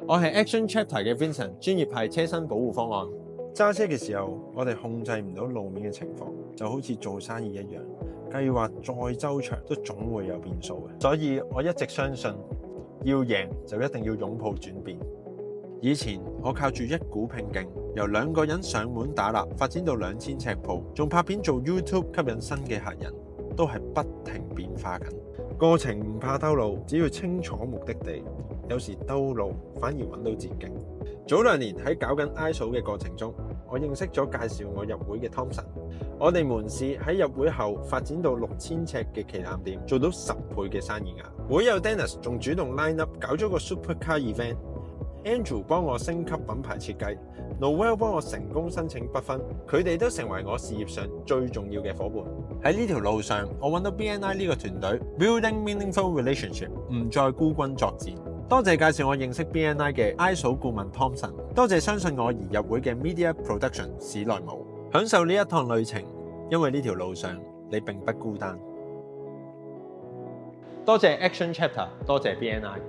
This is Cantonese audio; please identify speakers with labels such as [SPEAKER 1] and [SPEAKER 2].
[SPEAKER 1] 我係 Action Chapter 嘅 Vincent， 專業係車身保護方案。
[SPEAKER 2] 揸車嘅時候，我哋控制唔到路面嘅情況，就好似做生意一樣，計劃再周詳都總會有變數嘅。所以我一直相信，要贏就一定要擁抱轉變。以前我靠住一股拼勁，由2個人上門打蠟發展到2000尺鋪，仲拍片做 YouTube 吸引新嘅客人，都係不停變化緊。過程唔怕兜路，只要清楚目的地。有時兜路反而揾到捷徑。早2年喺搞緊 ISO 嘅過程中，我認識咗介紹我入會嘅 Thompson。我哋門市喺入會後發展到6000尺嘅旗艦店，做到10倍嘅生意額。會友 Dennis 仲主動 line up 搞咗個 Supercar event。Andrew 幫我升級品牌設計 ，Noel 幫我成功申請不分，佢哋都成為我事業上最重要嘅夥伴。喺呢條路上，我揾到 BNI 呢個團隊 ，Building Meaningful Relationship， 唔再孤軍作戰。多謝介紹我認識 BNI 嘅 ISO 顧問 Thompson， 多謝相信我而入會嘅 Media Production 史內姆，享受呢一趟旅程，因為呢條路上你並不孤單。
[SPEAKER 1] 多謝 Action Chapter， 多謝 BNI。